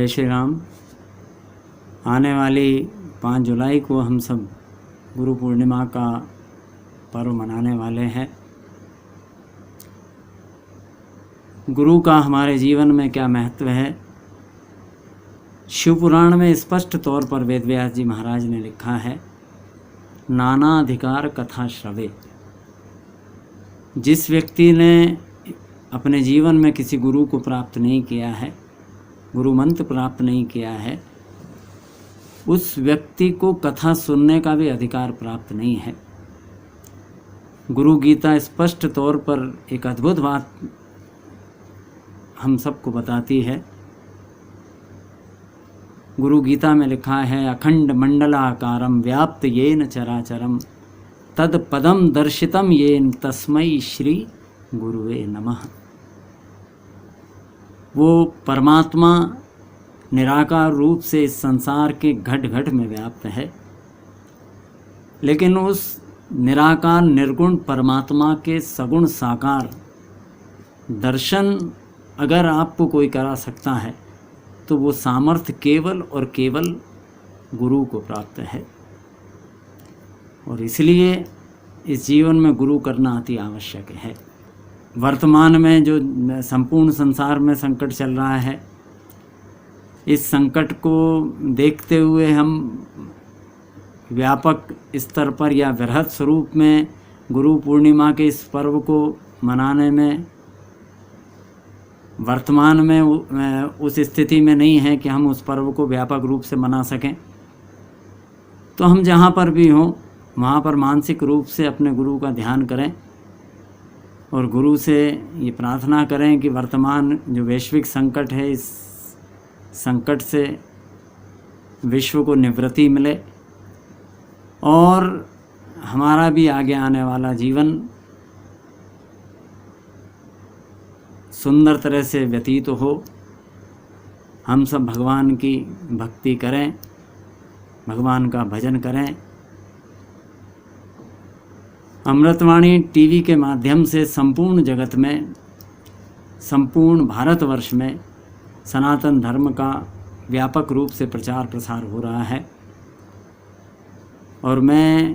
जय श्री राम। आने वाली 5 जुलाई को हम सब गुरु पूर्णिमा का पर्व मनाने वाले हैं। गुरु का हमारे जीवन में क्या महत्व है, शिव पुराण में स्पष्ट तौर पर वेद व्यास जी महाराज ने लिखा है, नाना अधिकार कथा श्रवे। जिस व्यक्ति ने अपने जीवन में किसी गुरु को प्राप्त नहीं किया है, गुरु मंत्र प्राप्त नहीं किया है, उस व्यक्ति को कथा सुनने का भी अधिकार प्राप्त नहीं है। गुरु गीता स्पष्ट तौर पर एक अद्भुत बात हम सबको बताती है। गुरु गीता में लिखा है, अखंड मंडलाकारं व्याप्त येन चराचरम तद पदम दर्शितम येन तस्मै श्री गुरुवे नमः। वो परमात्मा निराकार रूप से इस संसार के घट घट में व्याप्त है, लेकिन उस निराकार निर्गुण परमात्मा के सगुण साकार दर्शन अगर आपको कोई करा सकता है तो वो सामर्थ्य केवल और केवल गुरु को प्राप्त है। और इसलिए इस जीवन में गुरु करना अति आवश्यक है। वर्तमान में जो संपूर्ण संसार में संकट चल रहा है, इस संकट को देखते हुए हम व्यापक स्तर पर या वृहद स्वरूप में गुरु पूर्णिमा के इस पर्व को मनाने में वर्तमान में उस स्थिति में नहीं है कि हम उस पर्व को व्यापक रूप से मना सकें। तो हम जहाँ पर भी हों वहाँ पर मानसिक रूप से अपने गुरु का ध्यान करें और गुरु से ये प्रार्थना करें कि वर्तमान जो वैश्विक संकट है, इस संकट से विश्व को निवृत्ति मिले और हमारा भी आगे आने वाला जीवन सुंदर तरह से व्यतीत हो। हम सब भगवान की भक्ति करें, भगवान का भजन करें। अमृतवाणी टीवी के माध्यम से संपूर्ण जगत में, संपूर्ण भारतवर्ष में सनातन धर्म का व्यापक रूप से प्रचार प्रसार हो रहा है। और मैं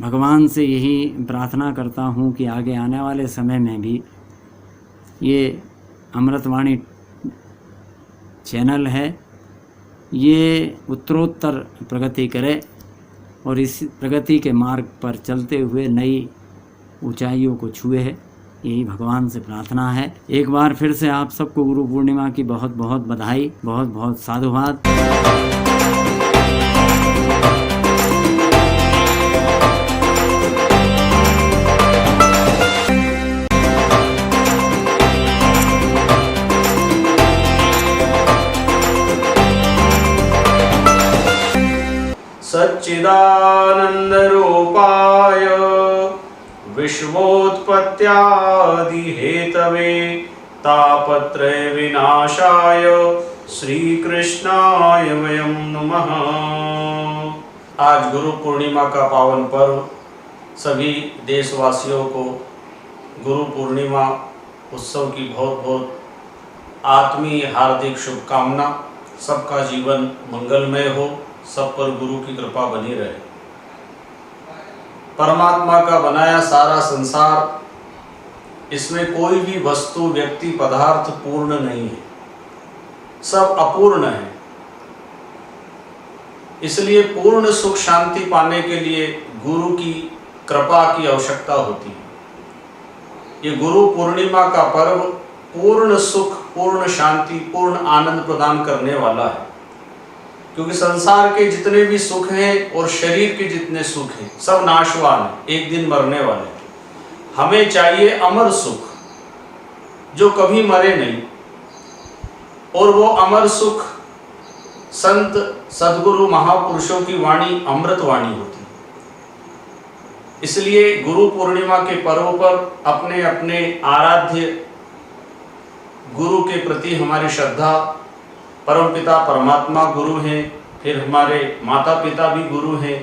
भगवान से यही प्रार्थना करता हूँ कि आगे आने वाले समय में भी ये अमृतवाणी चैनल है, ये उत्तरोत्तर प्रगति करे और इस प्रगति के मार्ग पर चलते हुए नई ऊंचाइयों को छुए है। यही भगवान से प्रार्थना है। एक बार फिर से आप सबको गुरु पूर्णिमा की बहुत बहुत बधाई, बहुत बहुत साधुवाद। सच्चिदानंद रूपाय विश्वोत्पत्त्यादि हेतवे तापत्रय विनाशाय श्री कृष्णाय वयं नमः। आज गुरु पूर्णिमा का पावन पर्व, सभी देशवासियों को गुरु पूर्णिमा उत्सव की बहुत बहुत आत्मीय हार्दिक शुभकामना। सबका जीवन मंगलमय हो, सब पर गुरु की कृपा बनी रहे। परमात्मा का बनाया सारा संसार, इसमें कोई भी वस्तु, व्यक्ति, पदार्थ पूर्ण नहीं है, सब अपूर्ण है। इसलिए पूर्ण सुख शांति पाने के लिए गुरु की कृपा की आवश्यकता होती है। ये गुरु पूर्णिमा का पर्व पूर्ण सुख, पूर्ण शांति, पूर्ण आनंद प्रदान करने वाला है। क्योंकि संसार के जितने भी सुख हैं और शरीर के जितने सुख हैं सब नाशवान हैं, एक दिन मरने वाले हैं। हमें चाहिए अमर सुख जो कभी मरे नहीं, और वो अमर सुख संत सद्गुरु महापुरुषों की वाणी अमृत वाणी होती है। इसलिए गुरु पूर्णिमा के पर्व पर अपने अपने आराध्य गुरु के प्रति हमारी श्रद्धा, परमपिता परमात्मा गुरु हैं, फिर हमारे माता पिता भी गुरु हैं,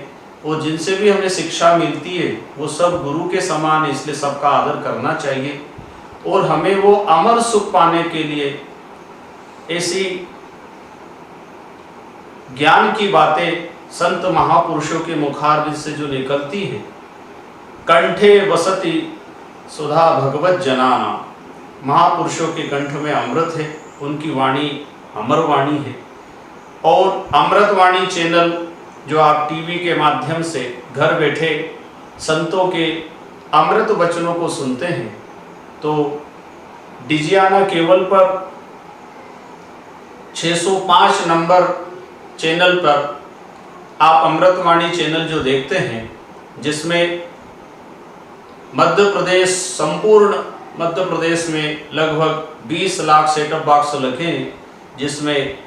और जिनसे भी हमें शिक्षा मिलती है वो सब गुरु के समान है। इसलिए सबका आदर करना चाहिए और हमें वो अमर सुख पाने के लिए ऐसी ज्ञान की बातें संत महापुरुषों के मुखारबिंद से जो निकलती है, कंठे वसति सुधा भगवत जनाना, महापुरुषों के कंठ में अमृत है, उनकी वाणी अमर वाणी है। और अमृतवाणी चैनल जो आप टीवी के माध्यम से घर बैठे संतों के अमृत वचनों को सुनते हैं, तो डिजियाना केबल पर 605 नंबर चैनल पर आप अमृतवाणी चैनल जो देखते हैं, जिसमें मध्य प्रदेश, संपूर्ण मध्य प्रदेश में लगभग 20 लाख सेटअप बॉक्स लगे हैं, जिसमें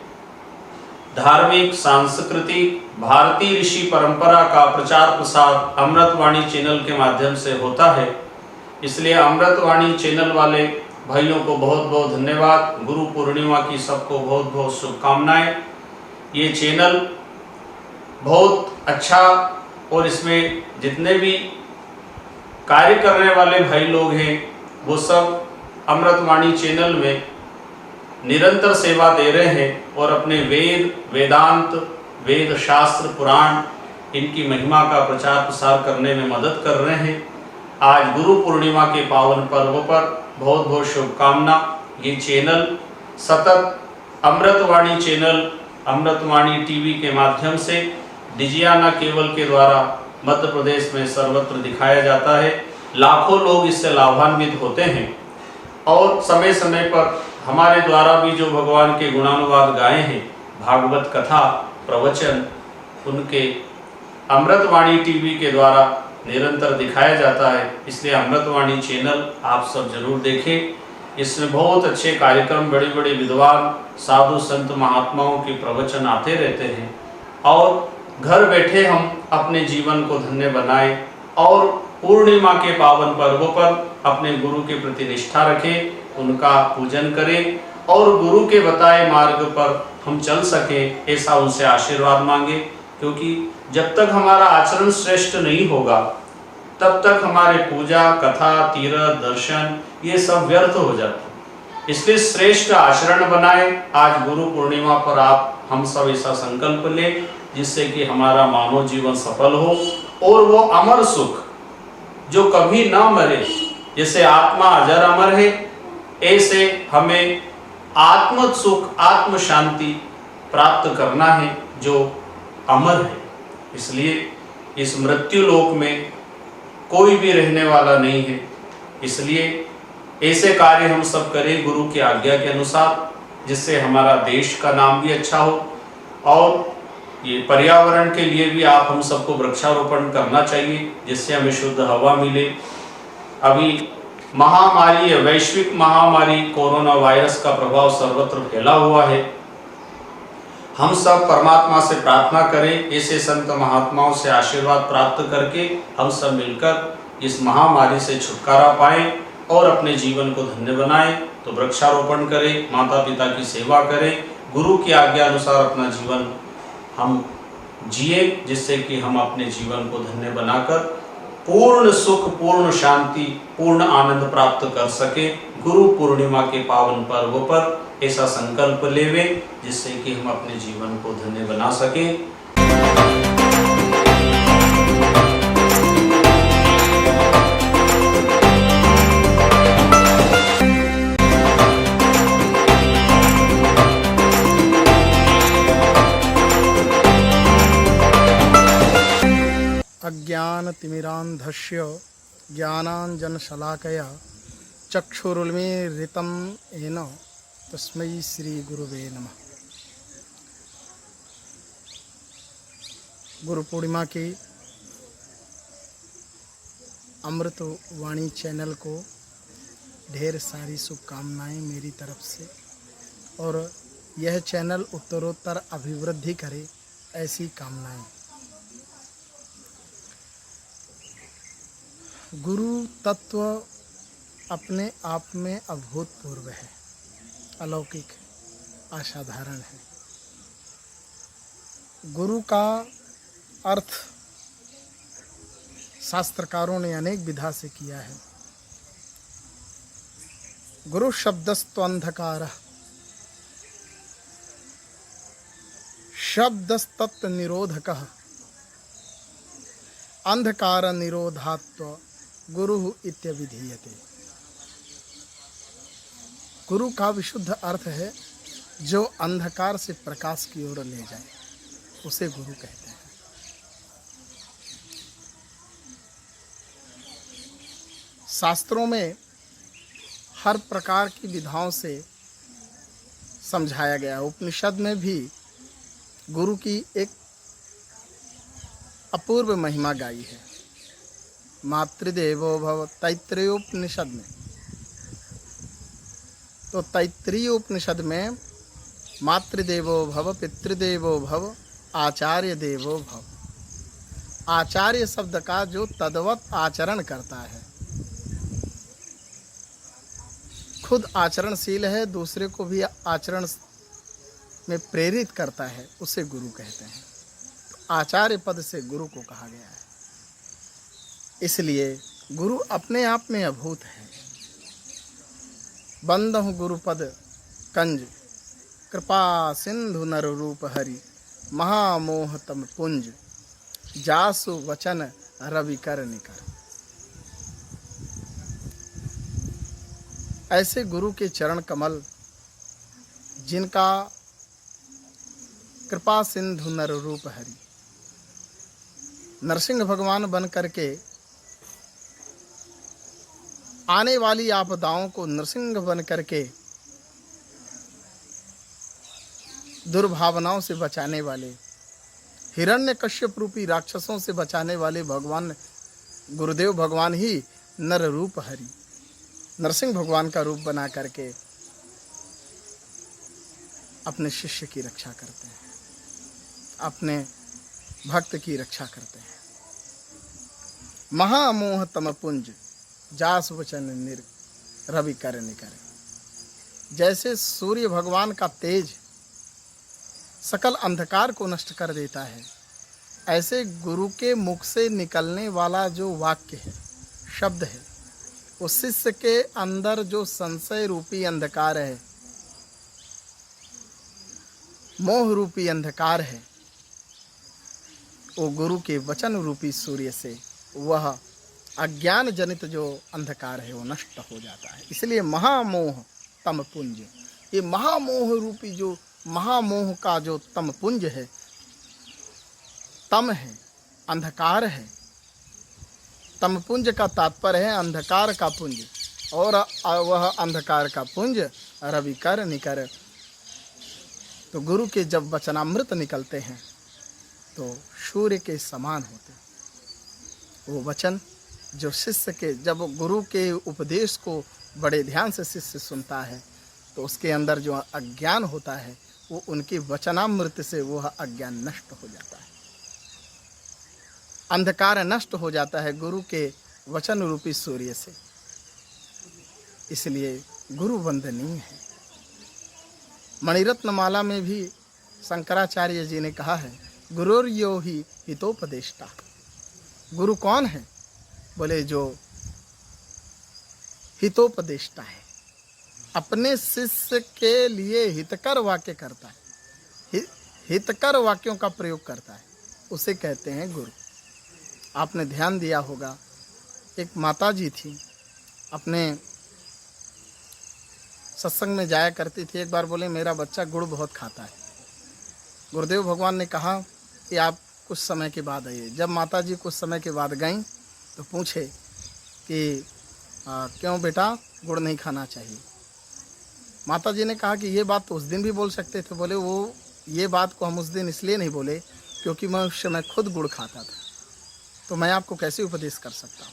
धार्मिक, सांस्कृतिक, भारतीय ऋषि परंपरा का प्रचार प्रसार अमृतवाणी चैनल के माध्यम से होता है। इसलिए अमृतवाणी चैनल वाले भाइयों को बहुत बहुत धन्यवाद। गुरु पूर्णिमा की सबको बहुत बहुत शुभकामनाएं। ये चैनल बहुत अच्छा, और इसमें जितने भी कार्य करने वाले भाई लोग हैं वो सब अमृतवाणी चैनल में निरंतर सेवा दे रहे हैं और अपने वेद, वेदांत, वेद शास्त्र, पुराण, इनकी महिमा का प्रचार प्रसार करने में मदद कर रहे हैं। आज गुरु पूर्णिमा के पावन पर्व पर बहुत बहुत शुभकामना। ये चैनल सतत अमृतवाणी चैनल, अमृतवाणी टीवी के माध्यम से डिजियाना केबल के द्वारा मध्य प्रदेश में सर्वत्र दिखाया जाता है। लाखों लोग इससे लाभान्वित होते हैं और समय समय पर हमारे द्वारा भी जो भगवान के गुणानुवाद गाए हैं, भागवत कथा, प्रवचन, उनके अमृतवाणी टीवी के द्वारा निरंतर दिखाया जाता है। इसलिए अमृतवाणी चैनल आप सब जरूर देखें। इसमें बहुत अच्छे कार्यक्रम, बड़े बड़े विद्वान, साधु संत महात्माओं के प्रवचन आते रहते हैं और घर बैठे हम अपने जीवन को धन्य बनाएं और पूर्णिमा के पावन पर्व पर अपने गुरु के प्रति निष्ठा रखें, उनका पूजन करें और गुरु के बताए मार्ग पर हम चल सकें, ऐसा उनसे आशीर्वाद मांगे। क्योंकि जब तक हमारा आचरण श्रेष्ठ नहीं होगा तब तक हमारे पूजा, कथा, तीर्थ, दर्शन ये सब व्यर्थ हो जाते। इसलिए श्रेष्ठ आचरण बनाएं। आज गुरु पूर्णिमा पर आप हम सब ऐसा संकल्प लें जिससे कि हमारा मानव जीवन सफल हो और वो अमर सुख जो कभी ना मरे, जैसे आत्मा अजर अमर है, ऐसे हमें आत्म सुख, आत्म शांति प्राप्त करना है जो अमर है। इसलिए इस मृत्यु लोक में कोई भी रहने वाला नहीं है। इसलिए ऐसे कार्य हम सब करें गुरु की आज्ञा के अनुसार, जिससे हमारा देश का नाम भी अच्छा हो और ये पर्यावरण के लिए भी आप हम सबको वृक्षारोपण करना चाहिए, जिससे हमें शुद्ध हवा मिले। अभी महामारी, वैश्विक महामारी कोरोना वायरस का प्रभाव सर्वत्र फैला हुआ है। हम सब परमात्मा से प्रार्थना करें, ऐसे संत महात्माओं से आशीर्वाद प्राप्त करके हम सब मिलकर इस महामारी से छुटकारा पाएं और अपने जीवन को धन्य बनाएं। तो वृक्षारोपण करें, माता पिता की सेवा करें, गुरु की आज्ञा अनुसार अपना जीवन हम जिए, जिससे कि हम अपने जीवन को धन्य बनाकर पूर्ण सुख, पूर्ण शांति, पूर्ण आनंद प्राप्त कर सके। गुरु पूर्णिमा के पावन पर्व पर ऐसा संकल्प लेवे जिससे कि हम अपने जीवन को धन्य बना सकें। अज्ञानतिमिरान्धस्य ज्ञानाञ्जनशलाकया चक्षुरुन्मीलितं येन तस्मै श्रीगुरुवे नमः। गुरु पूर्णिमा की अमृतवाणी चैनल को ढेर सारी शुभकामनाएं मेरी तरफ से, और यह चैनल उत्तरोत्तर अभिवृद्धि करे ऐसी कामनाएं। गुरु तत्व अपने आप में अभूतपूर्व है, अलौकिक है, असाधारण है। गुरु का अर्थ शास्त्रकारों ने अनेक विधा से किया है। गुरु शब्दस्तु अंधकार, शब्दस्तत्व निरोधकः अंधकार निरोधात्व गुरु इत्यभिधीयते। गुरु का विशुद्ध अर्थ है जो अंधकार से प्रकाश की ओर ले जाए, उसे गुरु कहते हैं। शास्त्रों में हर प्रकार की विधाओं से समझाया गया। उपनिषद में भी गुरु की एक अपूर्व महिमा गाई है। मातृदेवो भव तैत्तिरीय उपनिषद में, तो तैत्तिरीय उपनिषद में मातृदेवो भव, पितृदेवो भव, आचार्य देवो भव। आचार्य शब्द का जो तद्वत आचरण करता है, खुद आचरणशील है, दूसरे को भी आचरण में प्रेरित करता है, उसे गुरु कहते हैं। तो आचार्य पद से गुरु को कहा गया है। इसलिए गुरु अपने आप में अभूत है। बंदहु गुरुपद कंज, कृपा सिंधु नर रूप हरि, महामोह तम पुंज, जासु वचन रवि कर निकर। ऐसे गुरु के चरण कमल जिनका कृपा सिंधु नर रूप हरि, नरसिंह भगवान बन करके आने वाली आपदाओं को नरसिंह बन करके दुर्भावनाओं से बचाने वाले, हिरण्यकश्यप रूपी राक्षसों से बचाने वाले भगवान गुरुदेव भगवान ही नर रूप हरि, नरसिंह भगवान का रूप बना करके अपने शिष्य की रक्षा करते हैं, अपने भक्त की रक्षा करते हैं। महामोह तम पुंज, जास वचन निर रवि कर निकर। जैसे सूर्य भगवान का तेज सकल अंधकार को नष्ट कर देता है, ऐसे गुरु के मुख से निकलने वाला जो वाक्य है, शब्द है, उस शिष्य के अंदर जो संशय रूपी अंधकार है, मोह रूपी अंधकार है, वो गुरु के वचन रूपी सूर्य से वह अज्ञान जनित जो अंधकार है वो नष्ट हो जाता है। इसलिए महामोह तम पुंज, ये महामोह रूपी जो महामोह का जो तम पुंज है, तम है, अंधकार है। तम पुंज का तात्पर्य है अंधकार का पुंज, और वह अंधकार का पुंज रवि कर निकर। तो गुरु के जब वचनामृत निकलते हैं तो सूर्य के समान होते हैं। वो वचन जो शिष्य के, जब गुरु के उपदेश को बड़े ध्यान से शिष्य सुनता है तो उसके अंदर जो अज्ञान होता है वो उनके वचनामृत से वह अज्ञान नष्ट हो जाता है, अंधकार नष्ट हो जाता है गुरु के वचन रूपी सूर्य से। इसलिए गुरु वंदनीय है। मणिरत्न माला में भी शंकराचार्य जी ने कहा है, गुरुर्यो ही हितोपदेष्टा। गुरु कौन है? बोले जो हितोपदेष्टा है, अपने शिष्य के लिए हितकर वाक्य करता है, हितकर वाक्यों का प्रयोग करता है, उसे कहते हैं गुरु। आपने ध्यान दिया होगा, एक माता जी थी, अपने सत्संग में जाया करती थी। एक बार बोले मेरा बच्चा गुड़ बहुत खाता है। गुरुदेव भगवान ने कहा कि आप कुछ समय के बाद आइए। जब माता जी कुछ समय के बाद गईं तो पूछे कि क्यों बेटा गुड़ नहीं खाना चाहिए? माता जी ने कहा कि ये बात तो उस दिन भी बोल सकते थे। बोले वो ये बात को हम उस दिन इसलिए नहीं बोले क्योंकि मैं उस समय खुद गुड़ खाता था, तो मैं आपको कैसे उपदेश कर सकता हूँ।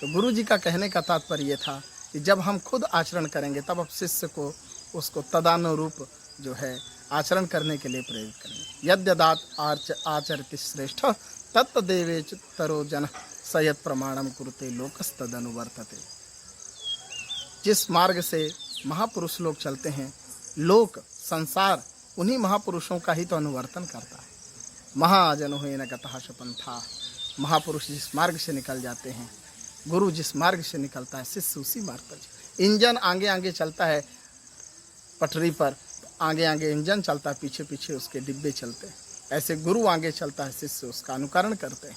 तो गुरु जी का कहने का तात्पर्य ये था कि जब हम खुद आचरण करेंगे तब अब शिष्य को उसको तदानुरूप जो है आचरण करने के लिए प्रेरित करेंगे। यद्यदात आचरति श्रेष्ठ तत्तदेवे तरो जन सयत प्रमाणम कुरुते लोकस्तदनुवर्तते। जिस मार्ग से महापुरुष लोग चलते हैं, लोक संसार उन्हीं महापुरुषों का ही तो अनुवर्तन करता है। महाजनो न गतः शपंथा, महापुरुष जिस मार्ग से निकल जाते हैं, गुरु जिस मार्ग से निकलता है, शिष्य उसी मार्ग पर। इंजन आगे आगे चलता है पटरी पर, आगे आगे इंजन चलता है, पीछे पीछे उसके डिब्बे चलते हैं। ऐसे गुरु आगे चलता है, शिष्य उसका अनुकरण करते हैं।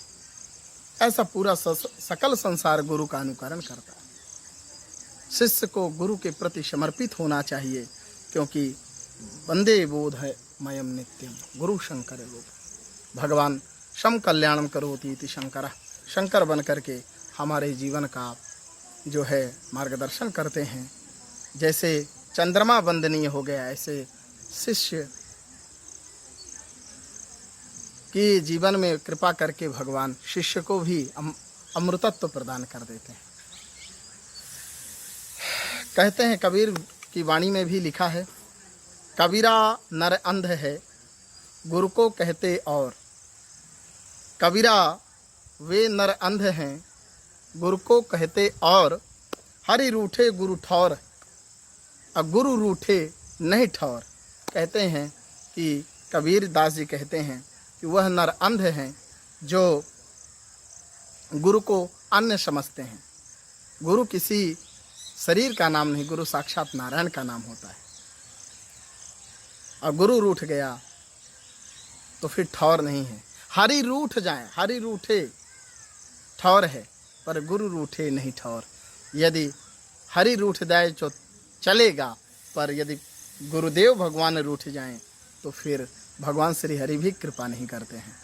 ऐसा पूरा सकल संसार गुरु का अनुकरण करता है। शिष्य को गुरु के प्रति समर्पित होना चाहिए, क्योंकि वंदे बोध है मयम नित्यम गुरु शंकर रूप। भगवान सम कल्याणम करोति इति शंकर, शंकर बन करके हमारे जीवन का जो है मार्गदर्शन करते हैं। जैसे चंद्रमा वंदनीय हो गया, ऐसे शिष्य कि जीवन में कृपा करके भगवान शिष्य को भी अमृतत्व प्रदान कर देते हैं। कहते हैं, कबीर की वाणी में भी लिखा है, कबीरा नर अंध है गुरु को कहते और। कबीरा वे नर अंध हैं गुरु को कहते और, हरि रूठे गुरु ठौर और गुरु रूठे नहीं ठौर। कहते हैं कि कबीर दास जी कहते हैं कि वह नर अंध हैं जो गुरु को अन्य समझते हैं। गुरु किसी शरीर का नाम नहीं, गुरु साक्षात नारायण का नाम होता है। और गुरु रूठ गया तो फिर ठौर नहीं है। हरि रूठ जाए, हरि रूठे ठौर है, पर गुरु रूठे नहीं ठौर। यदि हरि रूठ जाए तो चलेगा, पर यदि गुरुदेव भगवान रूठ जाएं तो फिर भगवान श्री हरि भी कृपा नहीं करते हैं।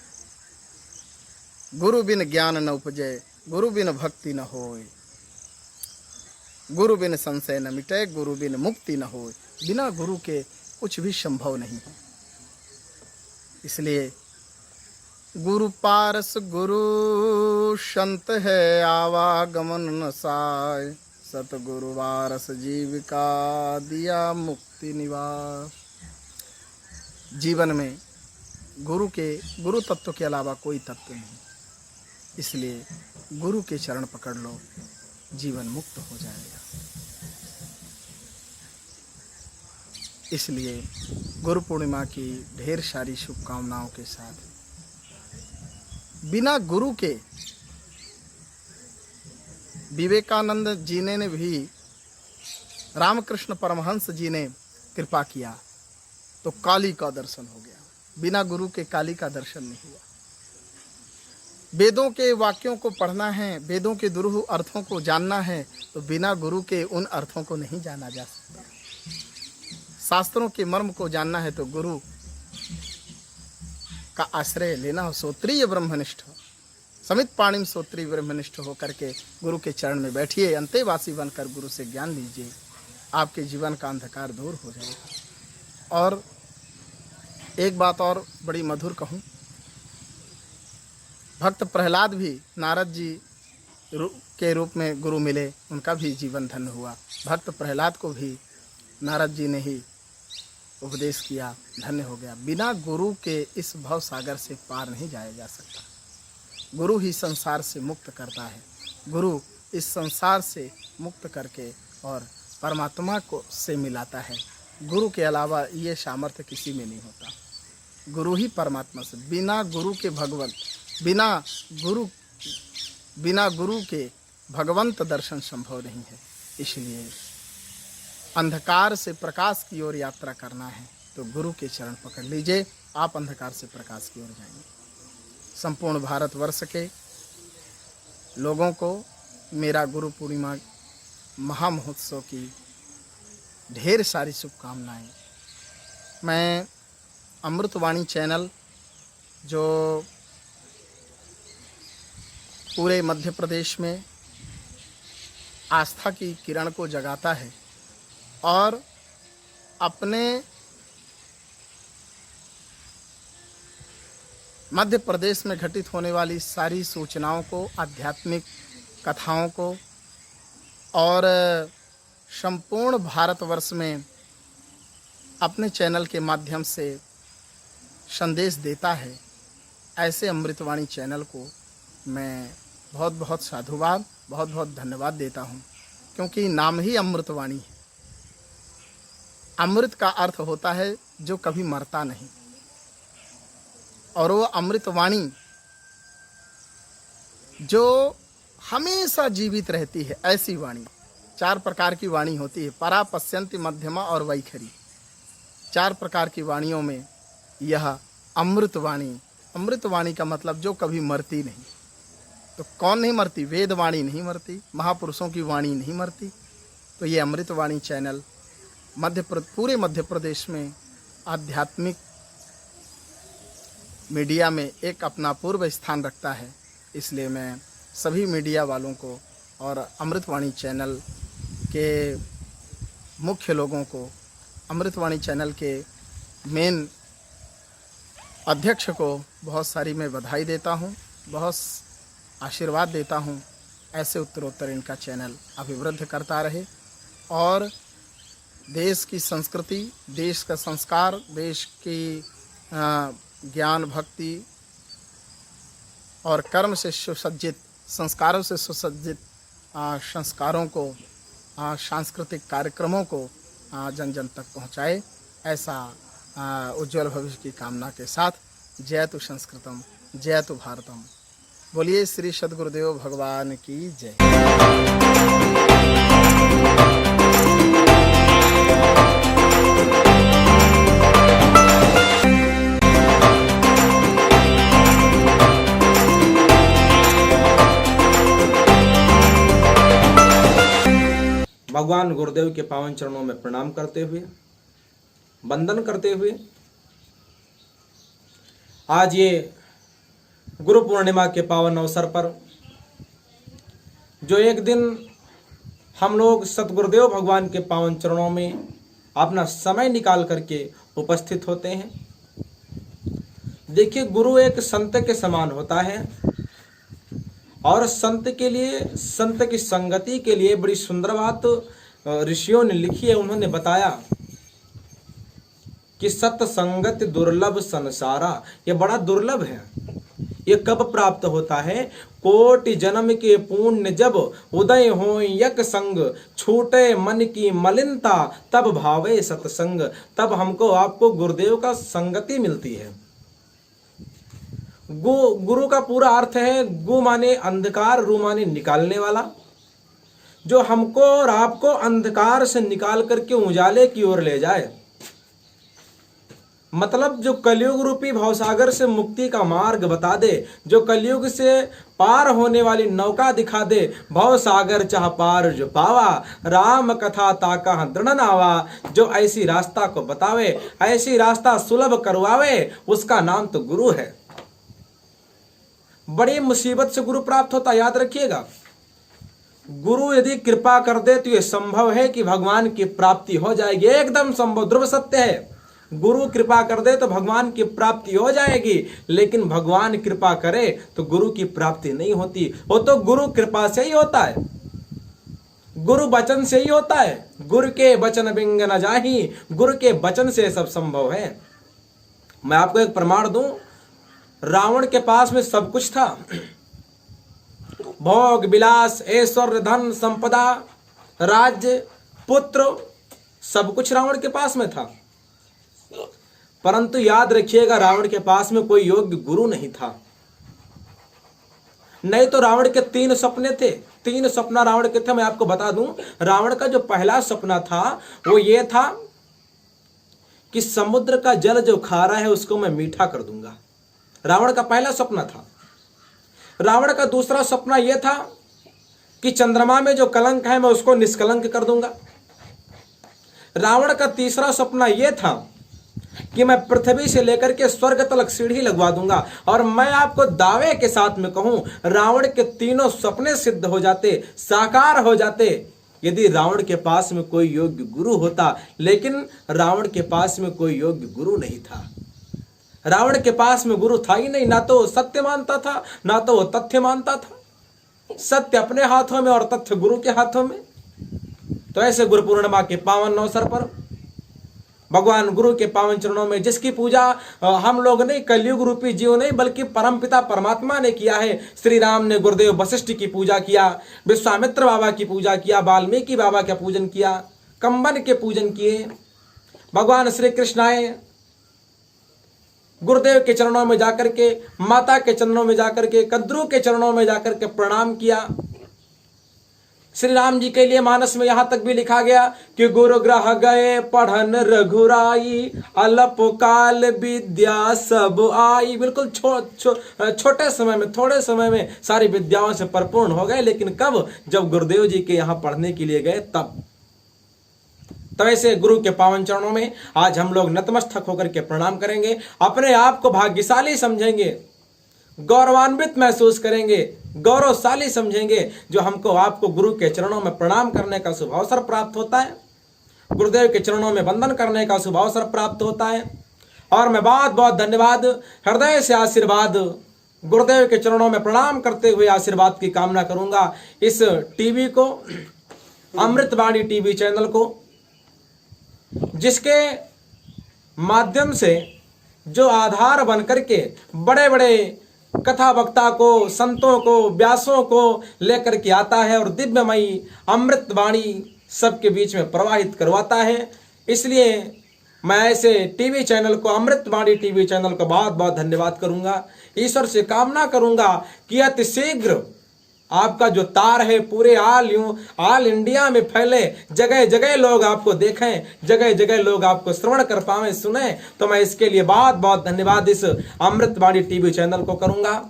गुरु बिन ज्ञान न उपजे, गुरु बिन भक्ति न होए, गुरु बिन संशय न मिटे, गुरु बिन मुक्ति न होए। बिना गुरु के कुछ भी संभव नहीं है। इसलिए गुरु पारस गुरु संत है, आवागमन न साय, सतगुरु वारस जीविका दिया मुक्ति निवास। जीवन में गुरु तत्व के अलावा कोई तत्व नहीं। इसलिए गुरु के चरण पकड़ लो, जीवन मुक्त हो जाएगा। इसलिए गुरु पूर्णिमा की ढेर सारी शुभकामनाओं के साथ, बिना गुरु के विवेकानंद जी ने भी, रामकृष्ण परमहंस जी ने कृपा किया तो काली का दर्शन हो गया। बिना गुरु के काली का दर्शन नहीं हुआ। वेदों के वाक्यों को पढ़ना है, वेदों के दुरूह अर्थों को जानना है, तो बिना गुरु के उन अर्थों को नहीं जाना जा सकता। शास्त्रों के मर्म को जानना है तो गुरु का आश्रय लेना हो। श्रोत्रिय ब्रह्मनिष्ठ, समित पाणिम श्रोत्रिय ब्रह्मनिष्ठ होकर के गुरु के चरण में बैठिए, अंतेवासी बनकर गुरु से ज्ञान लीजिए, आपके जीवन का अंधकार दूर हो जाएगा। और एक बात और बड़ी मधुर कहूँ, भक्त प्रहलाद भी नारद जी के रूप में गुरु मिले, उनका भी जीवन धन्य हुआ। भक्त प्रहलाद को भी नारद जी ने ही उपदेश किया, धन्य हो गया। बिना गुरु के इस भव सागर से पार नहीं जाया जा सकता। गुरु ही संसार से मुक्त करता है। गुरु इस संसार से मुक्त करके और परमात्मा को से मिलाता है। गुरु के अलावा ये सामर्थ्य किसी में नहीं होता। गुरु ही परमात्मा से, बिना गुरु के भगवंत, बिना गुरु के भगवंत दर्शन संभव नहीं है। इसलिए अंधकार से प्रकाश की ओर यात्रा करना है तो गुरु के चरण पकड़ लीजिए, आप अंधकार से प्रकाश की ओर जाएंगे। संपूर्ण भारतवर्ष के लोगों को मेरा गुरु पूर्णिमा महामहोत्सव की ढेर सारी शुभकामनाएं। मैं अमृतवाणी चैनल, जो पूरे मध्य प्रदेश में आस्था की किरण को जगाता है और अपने मध्य प्रदेश में घटित होने वाली सारी सूचनाओं को, आध्यात्मिक कथाओं को और संपूर्ण भारतवर्ष में अपने चैनल के माध्यम से संदेश देता है, ऐसे अमृतवाणी चैनल को मैं बहुत बहुत साधुवाद, बहुत बहुत धन्यवाद देता हूँ, क्योंकि नाम ही अमृतवाणी है। अमृत का अर्थ होता है जो कभी मरता नहीं, और वो अमृतवाणी जो हमेशा जीवित रहती है, ऐसी वाणी। 4 प्रकार की वाणी होती है, परा, पश्यंती, मध्यमा और वैखरी। 4 प्रकार की वाणियों में यह अमृतवाणी, अमृतवाणी का मतलब जो कभी मरती नहीं। तो कौन नहीं मरती? वेदवाणी नहीं मरती, महापुरुषों की वाणी नहीं मरती। तो ये अमृतवाणी चैनल पूरे मध्य प्रदेश में आध्यात्मिक मीडिया में एक अपना पूर्व स्थान रखता है। इसलिए मैं सभी मीडिया वालों को और अमृतवाणी चैनल के मुख्य लोगों को, अमृतवाणी चैनल के मेन अध्यक्ष को बहुत सारी मैं बधाई देता हूँ, बहुत आशीर्वाद देता हूँ। ऐसे उत्तरोत्तर इनका चैनल अभिवृद्धि करता रहे और देश की संस्कृति, देश का संस्कार, देश की ज्ञान, भक्ति और कर्म से सुसज्जित, संस्कारों से सुसज्जित संस्कारों को, सांस्कृतिक कार्यक्रमों को जन जन तक पहुँचाए। ऐसा उज्ज्वल भविष्य की कामना के साथ जयतु संस्कृतम, जयतु भारतम। बोलिए श्री सद्गुरुदेव भगवान की जय। भगवान गुरुदेव के पावन चरणों में प्रणाम करते हुए, वंदन करते हुए, आज ये गुरु पूर्णिमा के पावन अवसर पर जो एक दिन हम लोग सतगुरुदेव भगवान के पावन चरणों में अपना समय निकाल करके उपस्थित होते हैं। देखिए, गुरु एक संत के समान होता है और संत के लिए, संत की संगति के लिए बड़ी सुंदर बात ऋषियों ने लिखी है। उन्होंने बताया कि सत्संगत दुर्लभ संसारा, ये बड़ा दुर्लभ है। ये कब प्राप्त होता है? कोटि जन्म के पुण्य जब उदय हो यक संग, छूटे मन की मलिनता तब भावे सत्संग। तब हमको आपको गुरुदेव का संगति मिलती है। गुरु का पूरा अर्थ है गु माने अंधकार, रु माने निकालने वाला, जो हमको और आपको अंधकार से निकाल करके उजाले की ओर ले जाए। मतलब जो कलयुग रूपी भवसागर से मुक्ति का मार्ग बता दे, जो कलयुग से पार होने वाली नौका दिखा दे। भवसागर चाह पार जो पावा, राम कथा ताका दृढ़ नावा। जो ऐसी रास्ता को बतावे, ऐसी रास्ता सुलभ करवावे, उसका नाम तो गुरु है। बड़ी मुसीबत से गुरु प्राप्त होता, याद रखिएगा। गुरु यदि कृपा कर दे तो यह संभव है कि भगवान की प्राप्ति हो जाएगी, एकदम संभव, ध्रुव सत्य है। गुरु कृपा कर दे तो भगवान की प्राप्ति हो जाएगी, लेकिन भगवान कृपा करे तो गुरु की प्राप्ति नहीं होती। वो तो गुरु कृपा से ही होता है, गुरु वचन से ही होता है। गुरु के वचन बिंग न जाही, गुरु के वचन से सब संभव है। मैं आपको एक प्रमाण दूं, रावण के पास में सब कुछ था, भोग विलास, ऐश्वर्य, धन संपदा, राज्य, पुत्र, सब कुछ रावण के पास में था। परंतु याद रखिएगा, रावण के पास में कोई योग्य गुरु नहीं था। नहीं तो रावण के 3 सपने थे, 3 सपना रावण के थे। मैं आपको बता दूं, रावण का जो पहला सपना था वो ये था कि समुद्र का जल जो खारा है उसको मैं मीठा कर दूंगा। रावण का पहला सपना था। रावण का दूसरा सपना यह था कि चंद्रमा में जो कलंक है मैं उसको निष्कलंक कर दूंगा। रावण का तीसरा सपना यह था कि मैं पृथ्वी से लेकर के स्वर्ग तक सीढ़ी लगवा दूंगा। और मैं आपको दावे के साथ में कहूं, रावण के तीनों सपने सिद्ध हो जाते, साकार हो जाते, यदि रावण के पास में कोई योग्य गुरु होता। लेकिन रावण के पास में कोई योग्य गुरु नहीं था। रावण के पास में गुरु था ही नहीं, ना तो सत्य मानता था, ना तो वो तथ्य मानता था। सत्य अपने हाथों में और तथ्य गुरु के हाथों में। तो ऐसे गुरु पूर्णिमा के पावन अवसर पर भगवान गुरु के पावन चरणों में जिसकी पूजा हम लोग नहीं, कलयुग रूपी जीव नहीं, बल्कि परमपिता परमात्मा ने किया है। श्री राम ने गुरुदेव वशिष्ठ की पूजा किया, विश्वामित्र बाबा की पूजा किया, वाल्मीकि बाबा का पूजन किया, कंबन के पूजन किए। भगवान श्री कृष्ण आए, गुरुदेव के चरणों में जाकर के, माता के चरणों में जाकर के, कद्रू के चरणों में जाकर के प्रणाम किया। श्री राम जी के लिए मानस में यहां तक भी लिखा गया कि गुरु ग्रह गए पढ़न रघुराई, अल्प काल विद्या सब आई। बिल्कुल छोटे समय में, थोड़े समय में सारी विद्याओं से परिपूर्ण हो गए। लेकिन कब? जब गुरुदेव जी के यहां पढ़ने के लिए गए तब। ऐसे गुरु के पावन चरणों में आज हम लोग नतमस्तक होकर के प्रणाम करेंगे, अपने आप को भाग्यशाली समझेंगे, गौरवान्वित महसूस करेंगे, गौरवशाली समझेंगे, जो हमको आपको गुरु के चरणों में प्रणाम करने का शुभ अवसर प्राप्त होता है, गुरुदेव के चरणों में वंदन करने का शुभ अवसर प्राप्त होता है। और मैं बहुत बहुत धन्यवाद, हृदय से आशीर्वाद, गुरुदेव के चरणों में प्रणाम करते हुए आशीर्वाद की कामना करूंगा इस टीवी को, अमृतवाणी टीवी चैनल को, जिसके माध्यम से जो आधार बन करके बड़े बड़े कथा वक्ता को, संतों को, व्यासों को लेकर के आता है और दिव्यमयी अमृतवाणी सबके बीच में प्रवाहित करवाता है। इसलिए मैं ऐसे टीवी चैनल को, अमृतवाणी टीवी चैनल को बहुत बहुत धन्यवाद करूंगा। ईश्वर से कामना करूंगा कि अति शीघ्र आपका जो तार है पूरे ऑल इंडिया में फैले, जगह जगह लोग आपको देखें, जगह जगह लोग आपको श्रवण कर पाएं, सुने। तो मैं इसके लिए बहुत बहुत धन्यवाद इस अमृतवाणी टीवी चैनल को करूंगा।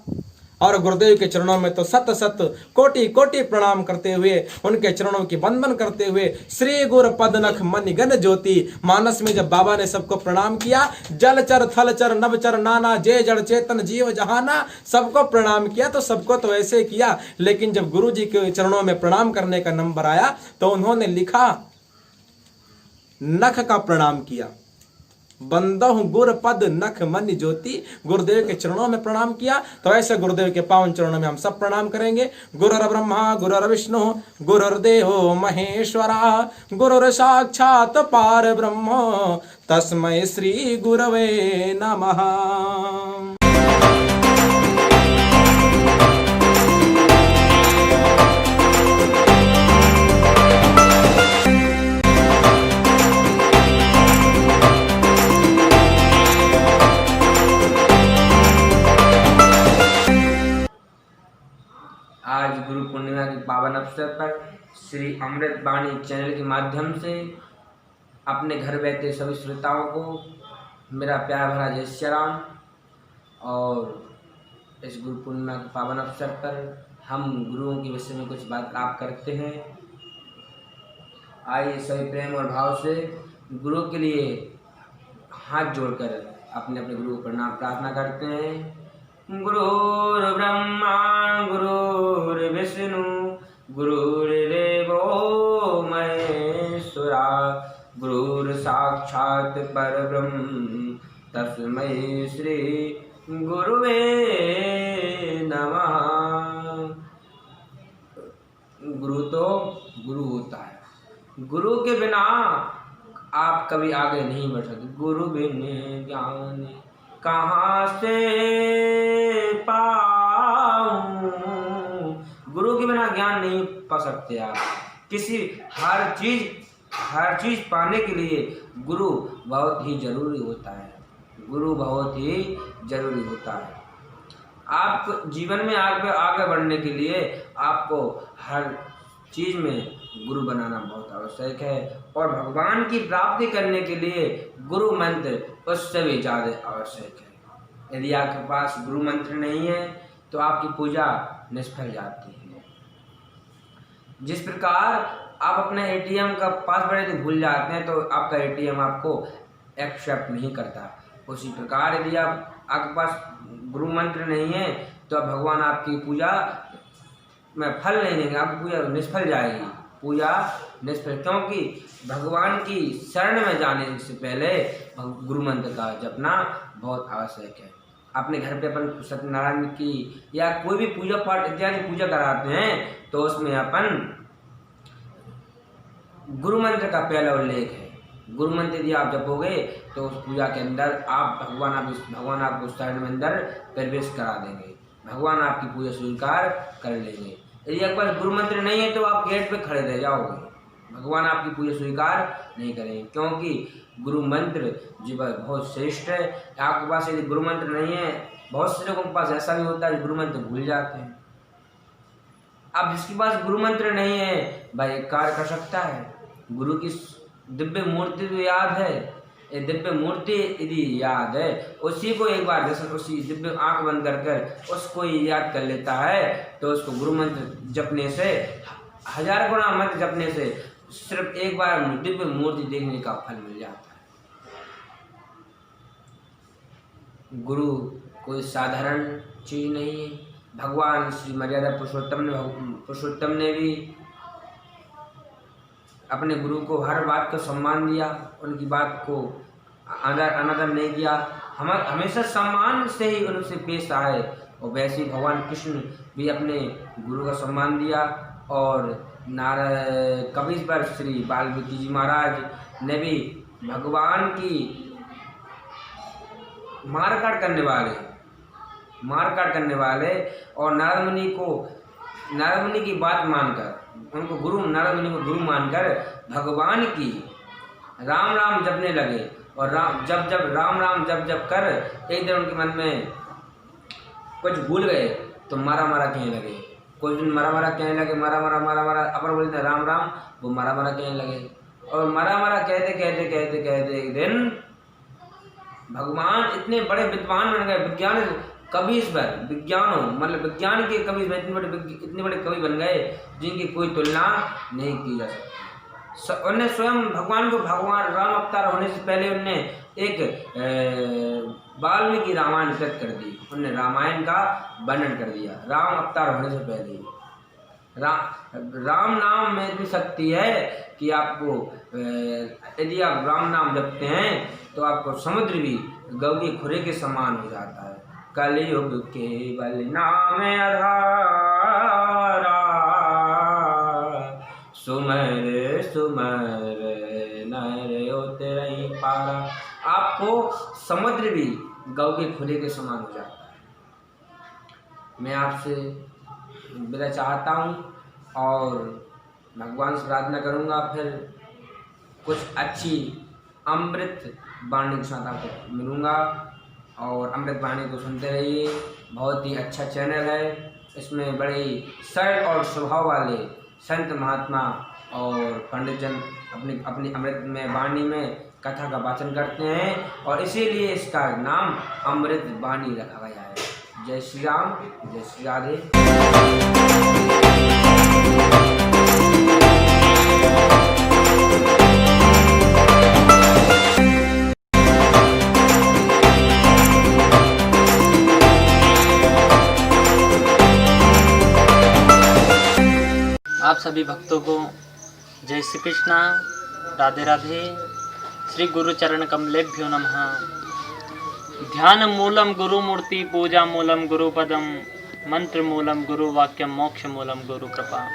और गुरुदेव के चरणों में तो सत सत कोटि कोटि प्रणाम करते हुए, उनके चरणों की वंदन करते हुए, श्री गुरु पद नख मनि गण ज्योति। मानस में जब बाबा ने सबको प्रणाम किया, जलचर थलचर नवचर नाना, जय जड़ चेतन जीव जहाना, सबको प्रणाम किया। तो सबको तो ऐसे किया, लेकिन जब गुरु जी के चरणों में प्रणाम करने का नंबर आया तो उन्होंने लिखा, नख का प्रणाम किया, बंदहु गुर पद नख मन ज्योति। गुरुदेव के चरणों में प्रणाम किया। तो ऐसे गुरुदेव के पावन चरणों में हम सब प्रणाम करेंगे। गुरुर ब्रह्मा गुरुर विष्णु गुरुर्देवो महेश्वरा, गुरुर साक्षात पार ब्रह्म, तस्मै श्री गुरवे नमः। आज गुरु पूर्णिमा के पावन अवसर पर श्री अमृतवाणी चैनल के माध्यम से अपने घर बैठे सभी श्रोताओं को मेरा प्यार भरा जय श्री राम। और इस गुरु पूर्णिमा के पावन अवसर पर हम गुरुओं के विषय में कुछ बात करते हैं। आइए सभी प्रेम और भाव से गुरु के लिए हाथ जोड़कर अपने अपने गुरु को प्रणाम प्रार्थना करते हैं। गुरुर्ब्रह्मा गुरुर्विष्णु गुरुर्देवो महेश्वरा, गुरुर्साक्षात् परब्रह्म, तस्मै श्री गुरुवे नमः। गुरु तो गुरु होता है, गुरु के बिना आप कभी आगे नहीं बढ़ सकते। गुरु बिन ज्ञान कहाँ से पाऊं, गुरु के बिना ज्ञान नहीं पा सकते आप। हर चीज पाने के लिए गुरु बहुत ही जरूरी होता है, गुरु बहुत ही जरूरी होता है। आप जीवन में आगे बढ़ने के लिए आपको हर चीज में गुरु बनाना बहुत आवश्यक है। और भगवान की प्राप्ति करने के लिए गुरु मंत्र उससे भी ज़्यादा आवश्यक है। यदि आपके पास गुरु मंत्र नहीं है तो आपकी पूजा निष्फल जाती है। जिस प्रकार आप अपने एटीएम का पासवर्ड यदि भूल जाते हैं तो आपका एटीएम आपको एक्सेप्ट नहीं करता, उसी प्रकार यदि आपके पास गुरु मंत्र नहीं है तो भगवान आपकी पूजा में फल नहीं देंगे, आपकी पूजा निष्फल जाएगी, पूजा निष्फल। क्योंकि भगवान की शरण में जाने से पहले गुरु मंत्र का जपना बहुत आवश्यक है। अपने घर पे अपन सत्यनारायण की या कोई भी पूजा पाठ इत्यादि पूजा कराते हैं तो उसमें अपन गुरु मंत्र का पहला उल्लेख है। गुरु मंत्र यदि आप जपोगे तो उस पूजा के अंदर भगवान आपको शरण में अंदर प्रवेश करा देंगे, भगवान आपकी पूजा स्वीकार कर लेंगे। यदि आपके पास गुरु मंत्र नहीं है तो आप गेट पे खड़े रह जाओगे, भगवान आपकी पूजा स्वीकार नहीं करेंगे। क्योंकि गुरु मंत्र जीवन बहुत श्रेष्ठ है। आपके पास यदि गुरु मंत्र नहीं है, बहुत से लोगों के पास ऐसा भी होता है गुरु मंत्र भूल जाते हैं। अब जिसके पास गुरु मंत्र नहीं है भाई कार्य कर सकता है। गुरु की दिव्य मूर्ति तो याद है, ये दिव्य मूर्ति यदि याद है, उसी को एक बार जैसे उसी दिव्य आंख बंद कर कर उसको याद कर लेता है तो उसको गुरु मंत्र जपने से 1000 गुना मंत्र जपने से सिर्फ एक बार दिव्य मूर्ति देखने का फल मिल जाता है। गुरु कोई साधारण चीज नहीं है। भगवान श्री मर्यादा पुरुषोत्तम ने भी अपने गुरु को हर बात को सम्मान दिया, उनकी बात को अनादर नहीं किया, हमेशा सम्मान से ही उनसे पेश आए। और वैसे ही भगवान कृष्ण भी अपने गुरु का सम्मान दिया। और कभी पर श्री वाल्मीकि जी महाराज ने भी भगवान की मारकाट करने वाले और नारद मुनि की बात मानकर उनको नारद मुनि को गुरु मानकर भगवान की राम राम जपने लगे। और राम राम जप कर एक दिन उनके मन में कुछ भूल गए तो मारा कहने लगे। कुछ दिन मारा कहने लगे, मारा अपन बोलते राम राम, वो मारा कहने लगे। और मारा कहते एक दिन भगवान इतने बड़े विद्वान बन गए, विज्ञान के कवि इतने बड़े कवि बन गए जिनकी कोई तुलना नहीं की जा सकती। उन्हें स्वयं भगवान राम अवतार होने से पहले उनने एक वाल्मीकि रामायण कृत कर दी। उन्होंने रामायण का वर्णन कर दिया राम अवतार होने से पहले ही। राम नाम में इतनी शक्ति है कि आपको यदि आप राम नाम जपते हैं तो आपको समुद्र भी गौ के खुरे के समान हो जाता है। कलयुग केवल नाम आधारा, सुमर नर उतरई पारा। आपको समुद्र भी गौ के खुरे के समान हो जाता है। मैं आपसे विदा चाहता हूँ और भगवान से प्रार्थना करूँगा, फिर कुछ अच्छी अमृत वाणी के साथ आपको मिलूँगा और अमृत वाणी को सुनते रहिए। बहुत ही अच्छा चैनल है, इसमें बड़े ही सरल और स्वभाव वाले संत महात्मा और पंडित जन अपनी अमृत में वाणी में कथा का वाचन करते हैं और इसीलिए इसका नाम अमृत वाणी रखा गया है। जय श्री राम, जय श्री राधे। आप सभी भक्तों को जय श्री कृष्णा, राधे राधे। श्री गुरु चरण कमलेभ्यो नमः। ध्यान मूलम गुरु मूर्ति, पूजा मूलम गुरु पदम, मंत्र मूलम गुरु वाक्यम, मोक्ष मूलम गुरु कृपा।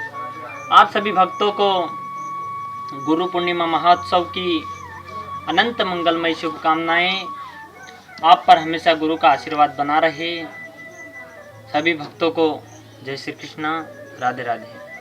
आप सभी भक्तों को गुरु पूर्णिमा महोत्सव की अनंत मंगलमय शुभकामनाएं। आप पर हमेशा गुरु का आशीर्वाद बना रहे। सभी भक्तों को जय श्री कृष्णा, राधे राधे।